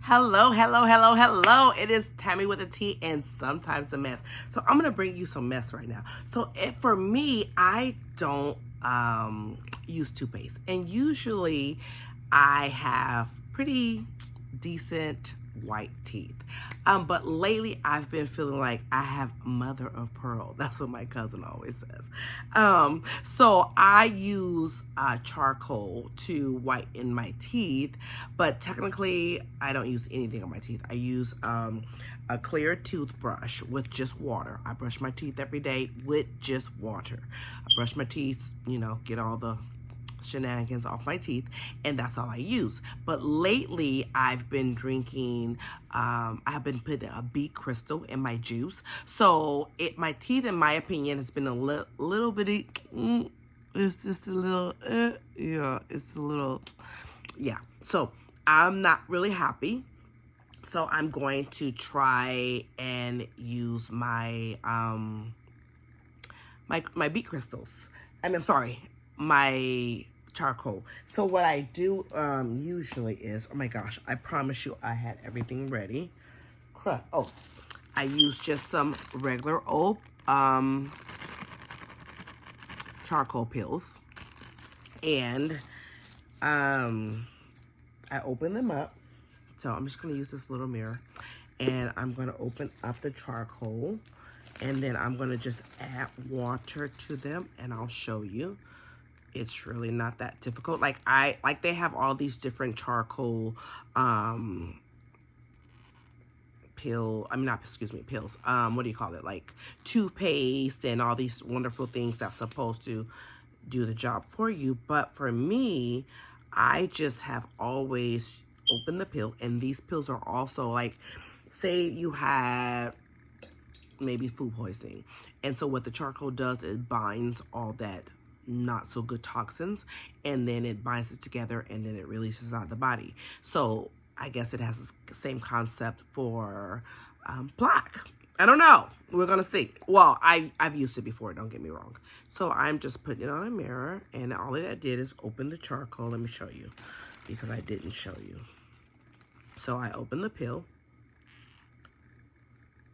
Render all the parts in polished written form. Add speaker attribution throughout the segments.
Speaker 1: Hello, hello, hello, hello. It is Tammy with a T and sometimes a mess. So I'm gonna bring you some mess right now. So for me, I don't use toothpaste, and usually I have pretty decent white teeth. But lately I've been feeling like I have mother of pearl. That's what my cousin always says. So I use charcoal to whiten my teeth, but technically I don't use anything on my teeth. I use a clear toothbrush with just water. I brush my teeth every day with just water. I brush my teeth, get all the shenanigans off my teeth, and that's all I use. But lately I've been drinking I've been putting a beet crystal in my juice, so my teeth, in my opinion, has been a little bitty it's just a little yeah, it's a little, yeah. So I'm not really happy, so I'm going to try and use my my beet crystals. Sorry, my charcoal. So what I do usually is, oh my gosh, I promise you I had everything ready. Crap. Oh, I use just some regular old charcoal pills, and I open them up. So I'm just going to use this little mirror, and I'm going to open up the charcoal, and then I'm going to just add water to them, and I'll show you. It's really not that difficult. Like they have all these different charcoal pills. What do you call it? Like toothpaste and all these wonderful things that's supposed to do the job for you. But for me, I just have always opened the pill, and these pills are also like, say you have maybe food poisoning, and so what the charcoal does, it binds all that not so good toxins, and then it binds it together, and then it releases out of the body. So I guess it has the same concept for plaque. I don't know. We're gonna see. Well, I've used it before, don't get me wrong. So I'm just putting it on a mirror, and all that did is open the charcoal. Let me show you, because I didn't show you. So I open the pill,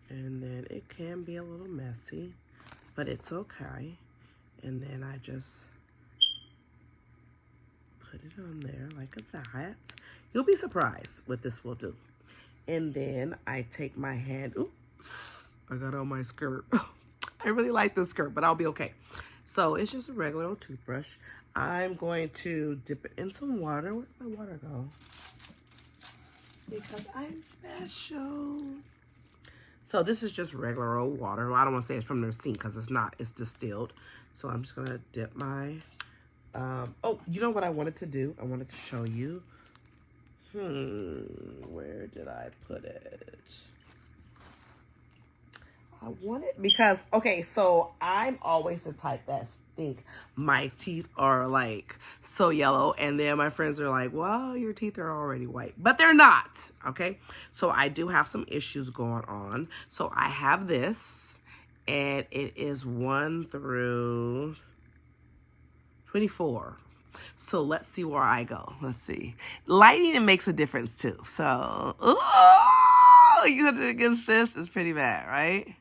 Speaker 1: and then it can be a little messy, but it's okay. And then I just put it on there like that. You'll be surprised what this will do. And then I take my hand. Ooh, I got on my skirt. I really like this skirt, but I'll be okay. So it's just a regular old toothbrush. I'm going to dip it in some water. Where'd my water go? Because I'm special. So this is just regular old water. I don't want to say it's from their sink, because it's not. It's distilled. So I'm just going to dip my... oh, you know what I wanted to do? I wanted to show you. Where did I put it? I want it because, okay, so I'm always the type that think my teeth are like so yellow, and then my friends are like, well, your teeth are already white, but they're not. Okay, so I do have some issues going on. So I have this, and it is 1 through 24. So let's see where I go. Let's see. Lighting, it makes a difference too. So, oh, you hit it against this, it's pretty bad, right?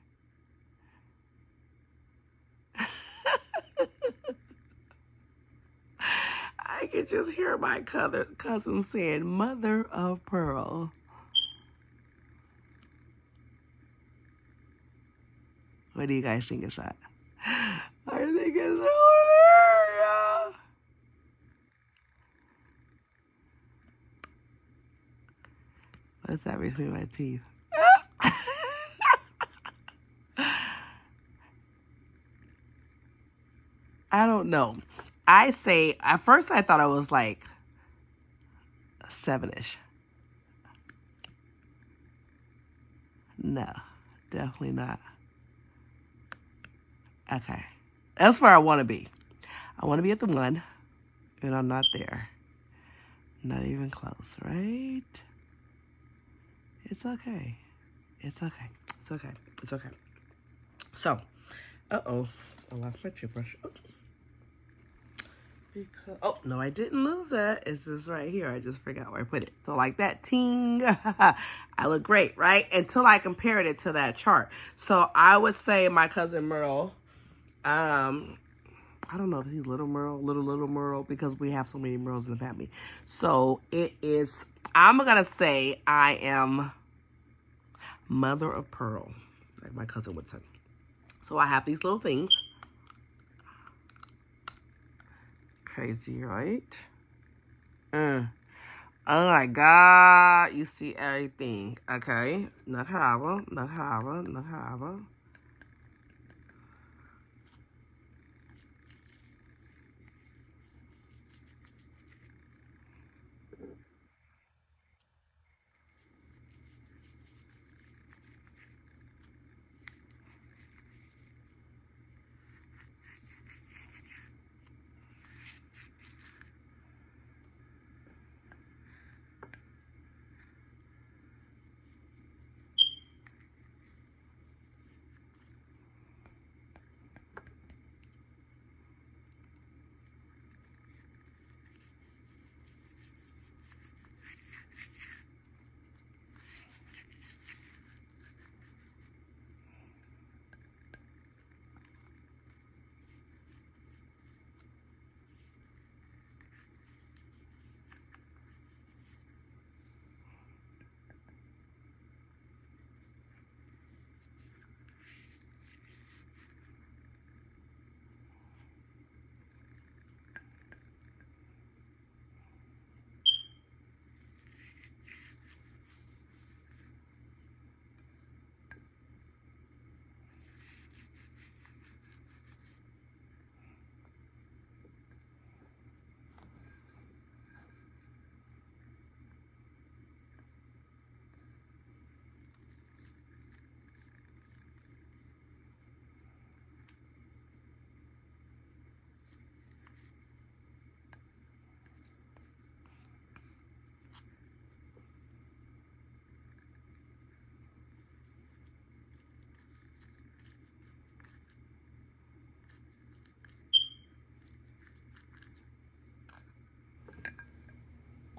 Speaker 1: I can just hear my cousin saying, mother of pearl. What do you guys think is that? I think it's over there, y'all. What's that between my teeth? I don't know. I say, at first I thought it was like 7-ish. No, definitely not. Okay. That's where I want to be. I want to be at the 1, and I'm not there. Not even close, right? It's okay. It's okay. It's okay. It's okay. So, I lost my toothbrush. Oops. Because, oh, no, I didn't lose that. It's just right here. I just forgot where I put it. So like that, ting. I look great, right? Until I compared it to that chart. So I would say my cousin Merle, I don't know if he's little Merle, little Merle, because we have so many Merles in the family. So it is, I'm going to say I am mother of pearl, like my cousin would say. So I have these little things. Crazy, right? Oh my God, you see everything. Okay, nakaraba, nakaraba, nakaraba.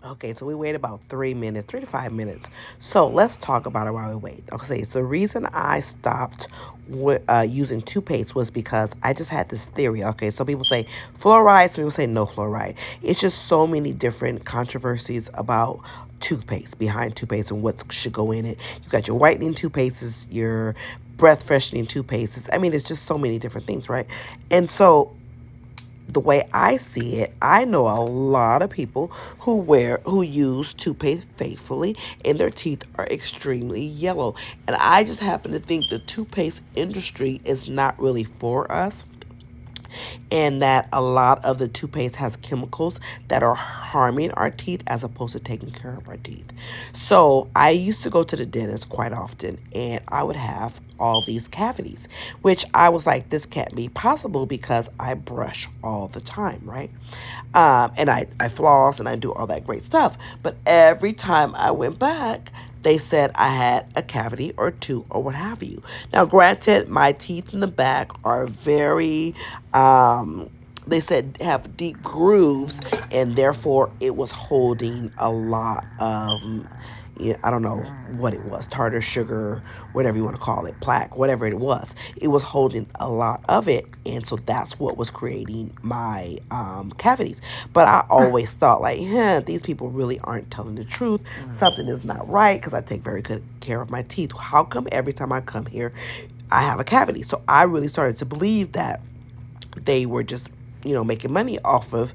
Speaker 1: Okay, so we wait about 3 minutes, 3 to 5 minutes. So let's talk about it while we wait. Okay, so the reason I stopped using toothpaste was because I just had this theory. Okay, so people say fluoride, some people say no fluoride. It's just so many different controversies about toothpaste, behind toothpaste, and what should go in it. You got your whitening toothpastes, your breath freshening toothpastes. I mean, it's just so many different things, right? And so the way I see it, I know a lot of people who use toothpaste faithfully and their teeth are extremely yellow. And I just happen to think the toothpaste industry is not really for us, and that a lot of the toothpaste has chemicals that are harming our teeth as opposed to taking care of our teeth. So I used to go to the dentist quite often, and I would have all these cavities, which I was like, this can't be possible because I brush all the time, right? And I floss and I do all that great stuff. But every time I went back, they said I had a cavity or two or what have you. Now, granted, my teeth in the back are very, they said have deep grooves, and therefore it was holding a lot of, I don't know what it was, tartar sugar, whatever you want to call it, plaque, whatever it was. It was holding a lot of it, and so that's what was creating my cavities. But I always thought, like, these people really aren't telling the truth. Something is not right because I take very good care of my teeth. How come every time I come here, I have a cavity? So I really started to believe that they were just making money off of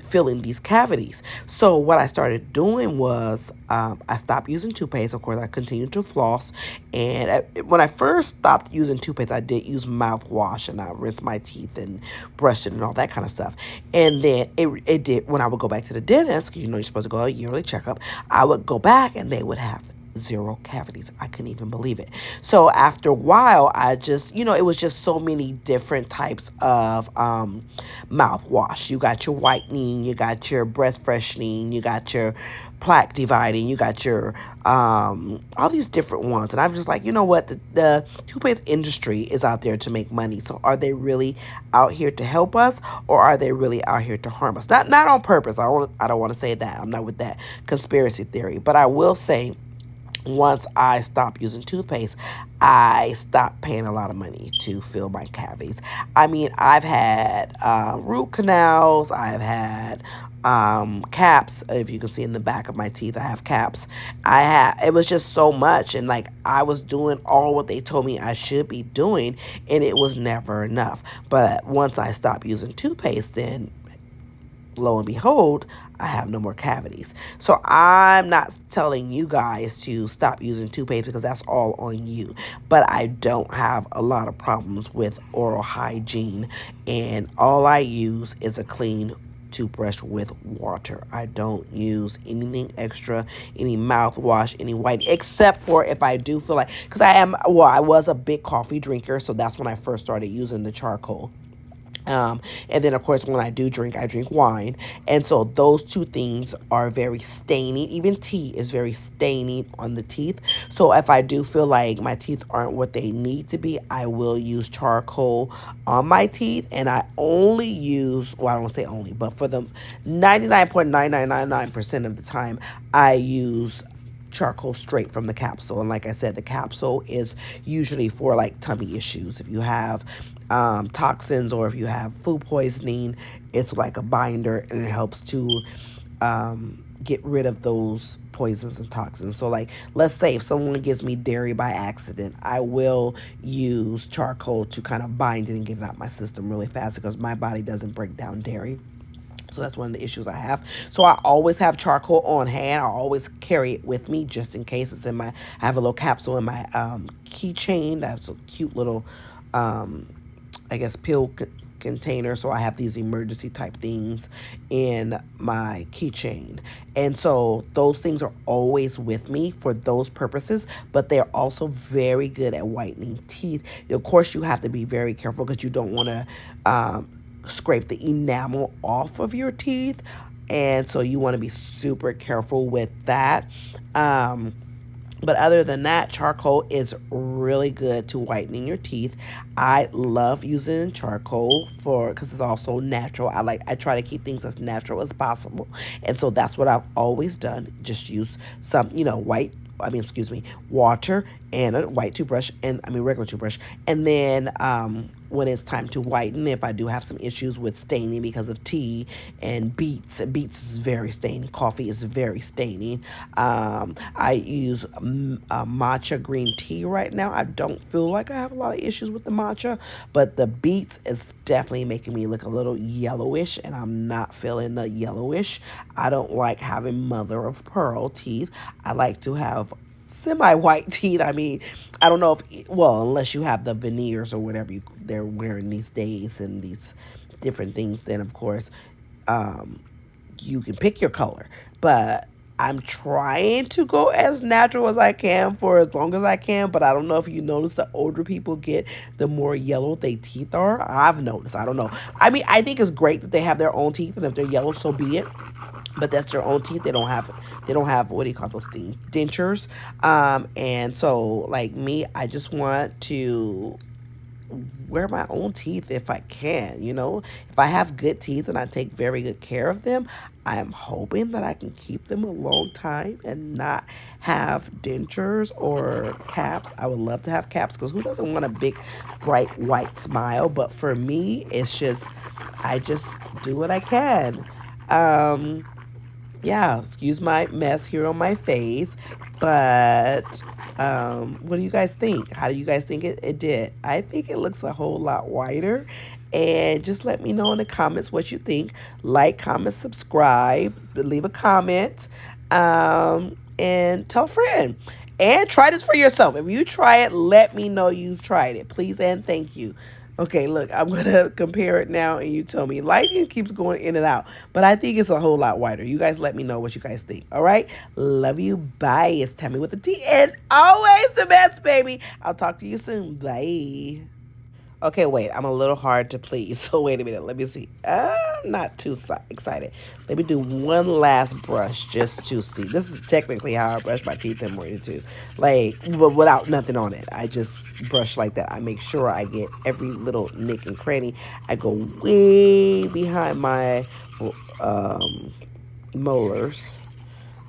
Speaker 1: filling these cavities. So what I started doing was I stopped using toothpaste. Of course, I continued to floss. And when I first stopped using toothpaste, I did use mouthwash, and I rinsed my teeth and brushed it and all that kind of stuff. And then it did, when I would go back to the dentist, because you're supposed to go a yearly checkup, I would go back and they would have zero cavities. I couldn't even believe it. So after a while, I just, it was just so many different types of mouthwash. You got your whitening, you got your breast freshening, you got your plaque dividing, you got your all these different ones. And I'm just like, you know what? The toothpaste industry is out there to make money. So are they really out here to help us, or are they really out here to harm us? Not on purpose. I don't want to say that. I'm not with that conspiracy theory, but I will say, once I stopped using toothpaste, I stopped paying a lot of money to fill my cavities. I mean, I've had root canals, I've had caps. If you can see in the back of my teeth, I have caps. It was just so much, and like I was doing all what they told me I should be doing, and it was never enough. But once I stopped using toothpaste, then lo and behold, I have no more cavities. So I'm not telling you guys to stop using toothpaste because that's all on you. But I don't have a lot of problems with oral hygiene, and all I use is a clean toothbrush with water. I don't use anything extra, any mouthwash, any white, except for if I do feel like, because I was a big coffee drinker, so that's when I first started using the charcoal. And then, of course, when I drink, I drink wine. And so those two things are very staining. Even tea is very staining on the teeth. So if I do feel like my teeth aren't what they need to be, I will use charcoal on my teeth. And I only use, well, I don't say only, but for the 99.9999% of the time, I use charcoal straight from the capsule. And like I said, the capsule is usually for like tummy issues. If you have toxins, or if you have food poisoning, it's like a binder, and it helps to get rid of those poisons and toxins. So like, let's say if someone gives me dairy by accident, I will use charcoal to kind of bind it and get it out my system really fast, because my body doesn't break down dairy. So that's one of the issues I have. So I always have charcoal on hand. I always carry it with me just in case. I have a little capsule in my keychain. That's a cute little, I guess, pill container. So I have these emergency type things in my keychain. And so those things are always with me for those purposes, but they're also very good at whitening teeth. Of course, you have to be very careful because you don't want to scrape the enamel off of your teeth, and so you want to be super careful with that. But other than that, charcoal is really good to whitening your teeth. I love using charcoal because it's also natural. I try to keep things as natural as possible, and so that's what I've always done. Just use some, water and a white toothbrush, regular toothbrush. And then when it's time to whiten, if I do have some issues with staining because of tea and beets is very staining, coffee is very staining. I use matcha green tea right now. I don't feel like I have a lot of issues with the matcha, but the beets is definitely making me look a little yellowish, and I'm not feeling the yellowish. I don't like having mother of pearl teeth. I like to have semi-white teeth. I mean, I don't know unless you have the veneers or whatever they're wearing these days and these different things, then of course you can pick your color. But I'm trying to go as natural as I can for as long as I can. But I don't know if you notice, the older people get, the more yellow their teeth are. I've noticed. I don't know. I mean, I think it's great that they have their own teeth, and if they're yellow, so be it. But that's their own teeth. They don't have what do you call those things? Dentures. And so like me, I just want to wear my own teeth if I can, If I have good teeth and I take very good care of them, I am hoping that I can keep them a long time and not have dentures or caps. I would love to have caps, because who doesn't want a big, bright, white smile? But for me, I just do what I can. Yeah, excuse my mess here on my face, but what do you guys think? How do you guys think it did? I think it looks a whole lot whiter, and just let me know in the comments what you think. Like, comment, subscribe, leave a comment, and tell a friend. And try this for yourself. If you try it, let me know you've tried it. Please and thank you. Okay, look, I'm gonna compare it now, and you tell me. Lightning keeps going in and out, but I think it's a whole lot whiter. You guys let me know what you guys think. All right, love you. Bye. It's Tammy with a T, and always the best, baby. I'll talk to you soon. Bye. Okay, wait, I'm a little hard to please. So wait a minute, let me see. I'm not too excited. Let me do one last brush just to see. This is technically how I brush my teeth in morning too. Like, but without nothing on it. I just brush like that. I make sure I get every little nick and cranny. I go way behind my um, molars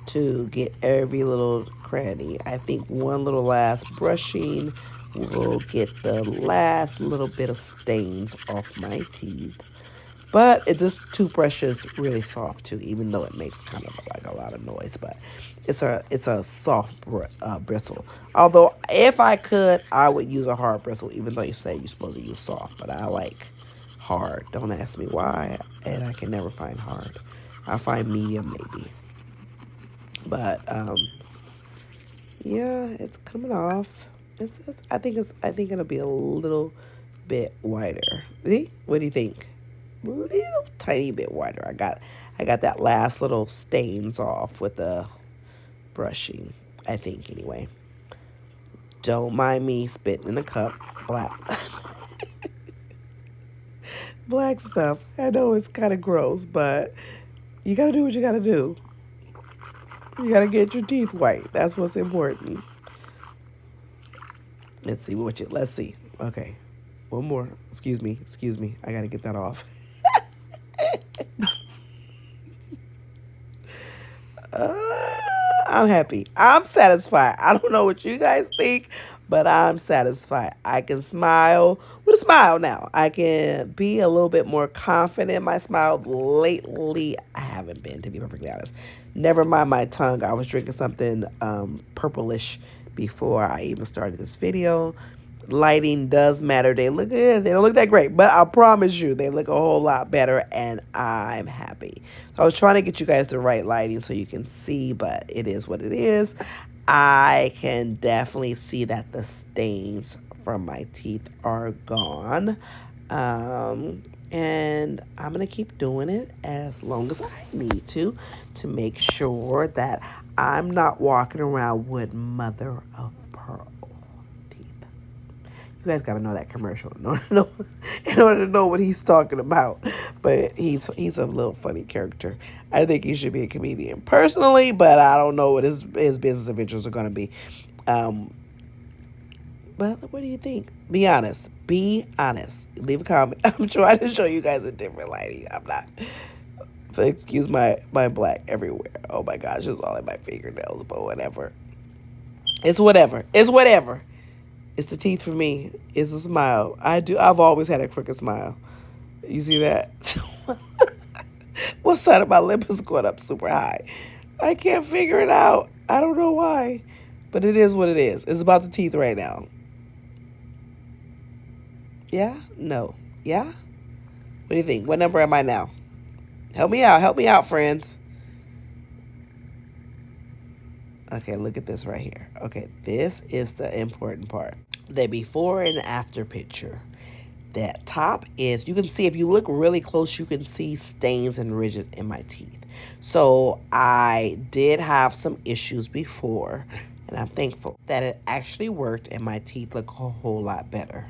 Speaker 1: to get every little cranny. I think one little last brushing will get the last little bit of stains off my teeth. But this toothbrush is really soft too, even though it makes kind of like a lot of noise. But it's a soft bristle. Although if I could, I would use a hard bristle, even though you say you're supposed to use soft. But I like hard. Don't ask me why, and I can never find hard. I find medium maybe. But yeah, it's coming off. I think it'll be a little bit whiter. See? What do you think? Little tiny bit whiter. I got that last little stains off with the brushing. I think anyway. Don't mind me spitting in a cup. Black. Black stuff. I know it's kind of gross, but you gotta do what you gotta do. You gotta get your teeth white. That's what's important. Let's see. Okay. One more. Excuse me. I gotta get that off. I'm happy. I'm satisfied. I don't know what you guys think, but I'm satisfied. I can smile with a smile now. I can be a little bit more confident in my smile. Lately, I haven't been, to be perfectly honest. Never mind my tongue. I was drinking something purplish before I even started this video. Lighting does matter. They look good. They don't look that great, but I promise you they look a whole lot better, and I'm happy. So I was trying to get you guys the right lighting so you can see, but it is what it is. I can definitely see that the stains from my teeth are gone. And I'm going to keep doing it as long as I need to make sure that I'm not walking around with mother of pearl teeth. You guys got to know that commercial in order to know what he's talking about. But he's a little funny character. I think he should be a comedian personally, but I don't know what his business adventures are going to be. But what do you think? Be honest. Be honest. Leave a comment. I'm trying to show you guys a different lighting. I'm not. Excuse my black everywhere. Oh my gosh, it's all in my fingernails, but whatever. It's whatever. It's whatever. It's the teeth for me. It's a smile. I've always had a crooked smile. You see that? One side of my lip is going up super high. I can't figure it out. I don't know why. But it is what it is. It's about the teeth right now. Yeah? No. Yeah? What do you think? What number am I now? Help me out. Help me out, friends. Okay, look at this right here. Okay, this is the important part. The before and after picture. That top is, you can see, if you look really close, you can see stains and ridges in my teeth. So I did have some issues before, and I'm thankful that it actually worked and my teeth look a whole lot better.